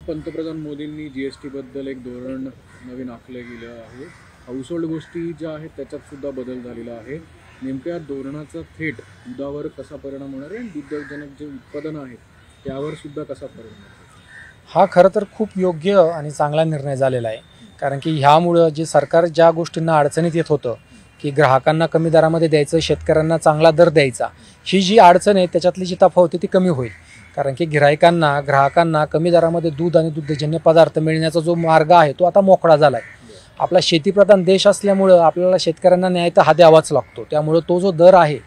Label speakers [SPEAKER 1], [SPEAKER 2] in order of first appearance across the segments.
[SPEAKER 1] पंतप्रधान मोदींनी जीएसटी बद्दल एक धोरण नवीन आखलं गेलं आहे। हाऊसहोल्ड गोष्टी ज्या आहेत त्याच्यात सुद्धा बदल झालेला आहे। नेमक्या धोरणाचा थेट दुधावर कसा परिणाम होणार आहे आणि दुग्धजनक जे उत्पादन आहेत त्यावर सुद्धा कसा परिणाम होणार?
[SPEAKER 2] हा खरं तर खूप योग्य आणि चांगला निर्णय झालेला आहे। कारण की ह्यामुळे जे सरकार ज्या गोष्टींना अडचणीत येत होतं की ग्राहकांना कमी दरामध्ये द्यायचं, शेतकऱ्यांना चांगला दर द्यायचा, ही जी अडचण आहे त्याच्यातली जी तफावत होती ती कमी होईल। कारण की ग्राहकांना कमी दरामध्ये दूध आणि दुग्धजन्य पदार्थ मिळण्याचा जो मार्ग आहे तो आता मोकळा झाला आहे। आपला शेतीप्रधान देश असल्यामुळं आपल्याला शेतकऱ्यांना न्याय तर हा द्यावाच लागतो। त्यामुळे तो जो दर आहे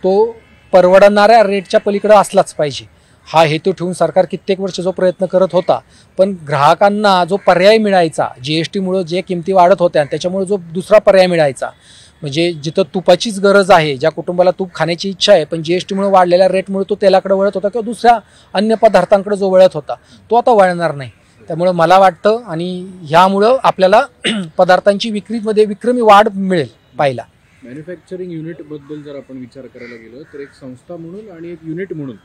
[SPEAKER 2] तो परवडणाऱ्या रेटच्या पलीकडे असलाच पाहिजे, हा हेतू ठेवून सरकार कित्येक वर्ष जो प्रयत्न करत होता। पण ग्राहकांना जो पर्याय मिळायचा, जीएसटीमुळे जे किमती वाढत होत्या त्याच्यामुळे जो दुसरा पर्याय मिळायचा, म्हणजे जिथं तुपाचीच गरज आहे, ज्या कुटुंबाला तूप खाण्याची इच्छा आहे पण जीएसटीमुळे वाढलेल्या रेटमुळे तो तेलाकडे वळत होता किंवा दुसऱ्या अन्य पदार्थांकडे जो वळत होता तो आता वळणार नाही। त्यामुळे मला वाटतं आणि ह्यामुळं आपल्याला पदार्थांची विक्रीमध्ये विक्रमी वाढ मिळेल पाहायला।
[SPEAKER 1] मॅन्युफॅक्चरिंग युनिट बद्दल जर आपण विचार करायला गेलो तर एक संस्था म्हणून आणि एक युनिट म्हणून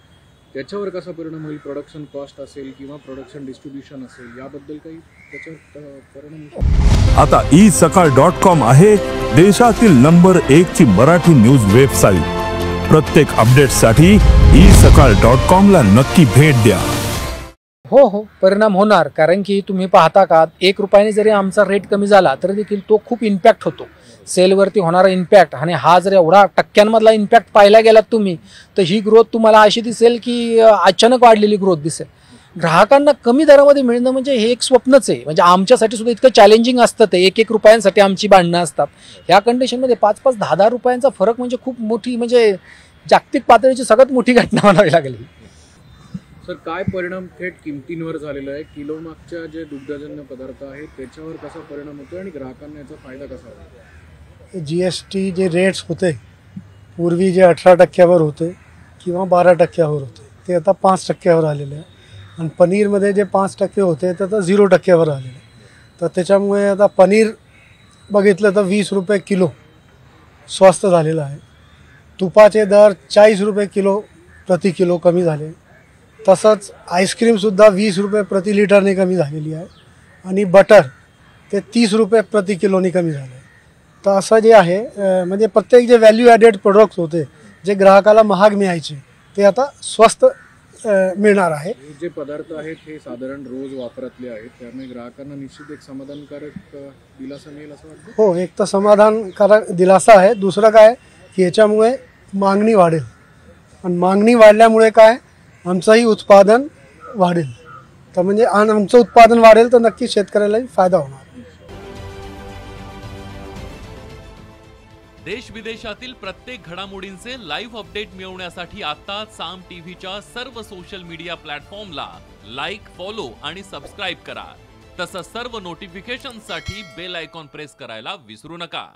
[SPEAKER 1] त्याच्यावर कसा परिणाम होईल? प्रोडक्शन कॉस्ट असेल किंवा प्रोडक्शन डिस्ट्रीब्युशन असेल, याबद्दल काही त्याच्यावर परिणाम?
[SPEAKER 3] आता isakal.com आहे देशातील नंबर 1 ची मराठी न्यूज वेबसाईट। प्रत्येक अपडेटसाठी isakal.com ला नक्की भेट द्या।
[SPEAKER 2] हो, परिणाम होणार। कारण की तुम्ही पाहता का, 1 रुपयाने जरी आमचा रेट कमी झाला तरी देखील तो खूप इम्पॅक्ट होतो सेलवरती होणारा इम्पॅक्ट। आणि हा जर एवढा टक्क्यांमधला इम्पॅक्ट पाहायला गेलात तुम्ही तर ही ग्रोथ तुम्हाला अशी दिसेल की अचानक वाढलेली ग्रोथ दिसेल। ग्राहकांना कमी दरामध्ये मिळणं म्हणजे हे एक स्वप्नच आहे। म्हणजे आमच्यासाठी सुद्धा इतकं चॅलेंजिंग असतं ते, 1-1 रुपयांसाठी आमची भांडणं असतात। ह्या कंडिशनमध्ये 5-5, 10-10 रुपयांचा फरक म्हणजे खूप मोठी, म्हणजे जागतिक पातळीची सगळ्यात मोठी घटना म्हणावी लागेल।
[SPEAKER 1] सर, काय परिणाम थेट किमतींवर झालेला आहे? किलो मागच्या जे दुग्धजन्य पदार्थ आहेत त्याच्यावर कसा परिणाम होतो आणि ग्राहकांना याचा फायदा कसा होतो?
[SPEAKER 4] जीएसटी जे रेट्स होते पूर्वी जे 18% होते किंवा 12% होते ते आता 5% आलेले आहे। आणि पनीरमध्ये जे 5% होते ते आता 0% आलेले। तर त्याच्यामुळे आता पनीर बघितलं तर 20 रुपये किलो स्वस्त झालेलं आहे। तुपाचे दर 40 रुपये किलो प्रति किलो कमी झाले। तसंच आईस्क्रीमसुद्धा 20 रुपये प्रति लिटरने कमी झालेली आहे आणि बटर ते 30 रुपये प्रति किलोनी कमी झाले। तर असं जे आहे म्हणजे प्रत्येक जे व्हॅल्यू ॲडेड प्रोडक्ट्स होते जे ग्राहकाला महाग मिळायचे ते आता स्वस्त मिळणार आहे।
[SPEAKER 1] जे पदार्थ आहेत हे साधारण रोज वापरातले आहेत, त्यामुळे ग्राहकांना निश्चित एक समाधानकारक दिलासा मिळेल असं वाटतं।
[SPEAKER 4] हो, एक तर समाधानकारक दिलासा आहे। दुसरं काय की याच्यामुळे मागणी वाढेल आणि मागणी वाढल्यामुळे काय आमचंही उत्पादन वाढेल। तर म्हणजे आमचं उत्पादन वाढेल तर नक्की शेतकऱ्यालाही फायदा होणार।
[SPEAKER 5] देश विदेशातील प्रत्येक घडामोडींचे लाईव्ह अपडेट मिळवण्यासाठी आता साम टीव्हीच्या सर्व सोशल मीडिया प्लॅटफॉर्मला लाईक, फॉलो आणि सबस्क्राईब करा। तसंच सर्व नोटिफिकेशनसाठी बेल आयकॉन प्रेस करायला विसरू नका।